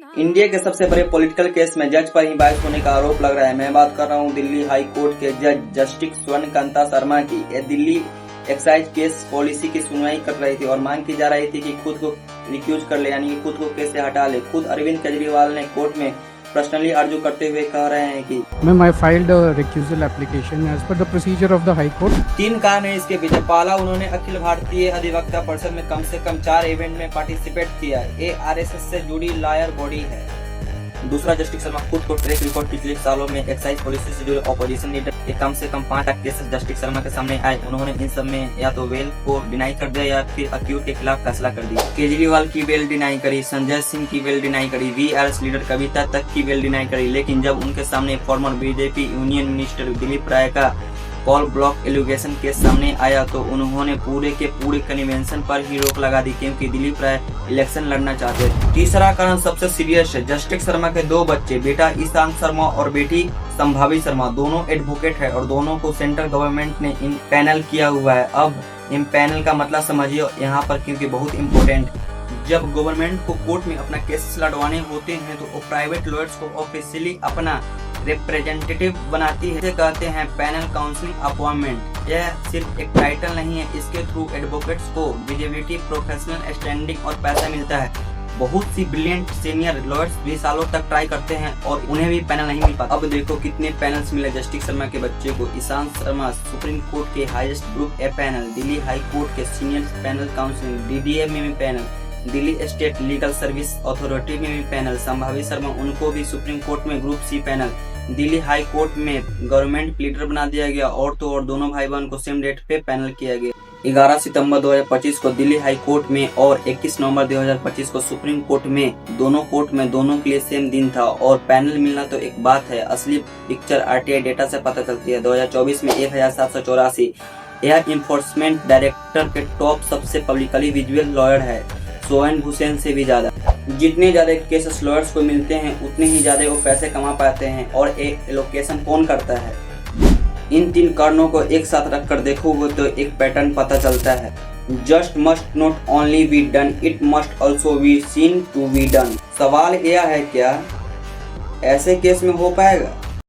India के सबसे बड़े पॉलिटिकल केस में जज पर ही बायस होने का आरोप लग रहा है। मैं बात कर रहा हूं दिल्ली हाई कोर्ट के जज जस्टिस स्वर्णकांता शर्मा की। ये दिल्ली एक्साइज केस पॉलिसी की सुनवाई कर रही थी और मांग की जा रही थी कि खुद को रिक्यूज कर ले, यानी कि खुद को केस से हटा ले। खुद अरविंद केजरीवाल ने कोर्ट में पर्सनली आर्ग्यू करते हुए कह रहे हैं कि Ma'am, I filed a recusal application as per the procedure of the High Court. 3 कारण है इसके पीछे। पहला, उन्होंने अखिल भारतीय अधिवक्ता परिषद में कम से कम 4 इवेंट में पार्टिसिपेट किया है। ये आरएसएस से जुड़ी लॉयर बॉडी है। दूसरा, जस्टिस शर्मा खुद को ट्रैक रिकॉर्ड पिछले सालों में एक्साइज पॉलिसी से जुड़े ऑपोजिशन लीडर के कम से कम 5 केसेस जस्टिस शर्मा के सामने आए। उन्होंने इन सब में या तो बेल को डिनाई कर दिया या फिर अक्यूज के खिलाफ फैसला कर दिया। केजरीवाल की बेल डिनाई करी, संजय सिंह की बेल डिनाई करी, वीआरएस लीडर कविता तक की बेल डिनाई करी। लेकिन जब उनके सामने former BJP union minister Dilip Ray का कॉल ब्लॉक एलिगेशन केस सामने आया तो उन्होंने पूरे के पूरे कन्वेंशन पर ही रोक लगा दी, क्योंकि दिलीप राय इलेक्शन लड़ना चाहते थे। तीसरा कारण सबसे सीरियस है। जस्टिस शर्मा के 2 बच्चे, बेटा ईशांत शर्मा और बेटी संभावी शर्मा, दोनों एडवोकेट है और दोनों को सेंट्रल गवर्नमेंट ने इम्पैनल किया हुआ है। अब इम्पैनल का मतलब समझिए यहाँ पर, क्योंकि बहुत इम्पोर्टेंट। जब गवर्नमेंट को कोर्ट में अपना केसेस लड़वाने होते हैं तो वो प्राइवेट लॉयर्स को ऑफिशियली अपना रिप्रेजेंटेटिव बनाती है। इसे कहते हैं पैनल काउंसलिंग अपॉइंटमेंट। यह सिर्फ एक टाइटल नहीं है, इसके थ्रू एडवोकेट्स को विजिबिलिटी, प्रोफेशनल स्टैंडिंग और पैसा मिलता है। बहुत सी ब्रिलियंट सीनियर लॉयर्स भी सालों तक ट्राई करते हैं और उन्हें भी पैनल नहीं मिल पाता। अब देखो कितने पैनल्स मिले जस्टिस शर्मा के बच्चे को। ईशांत शर्मा सुप्रीम कोर्ट के highest group A panel, Delhi high court के सीनियर पैनल काउंसिल, डीडीए में भी panel, Delhi state legal service authority में भी पैनल। संभावी शर्मा, उनको भी सुप्रीम कोर्ट में group C panel. Delhi high court में गवर्नमेंट प्लीडर बना दिया गया और तो और दोनों भाई बहन को सेम डेट पे पैनल किया गया। 11 सितंबर 2025 को दिल्ली हाई कोर्ट में और 21 नवंबर 2025 को सुप्रीम कोर्ट में, दोनों कोर्ट में दोनों के लिए सेम दिन था। और पैनल मिलना तो एक बात है, असली पिक्चर आरटीआई डेटा से पता चलती है। 2024 में 1784 एयर इन्फोर्समेंट डायरेक्टर के टॉप सबसे पब्लिकली विजुअल लॉयर है, सोहन हुसैन से भी ज्यादा। जितने ज्यादा केसेस लॉयर्स को मिलते हैं उतने ही ज्यादा वो पैसे कमा पाते हैं। और एक एलोकेशन कौन करता है? इन 3 कारणों को एक साथ रखकर देखोगे तो एक पैटर्न पता चलता है। Just must not only be done, it must also be seen to be done. सवाल यह है, क्या ऐसे केस में हो पाएगा?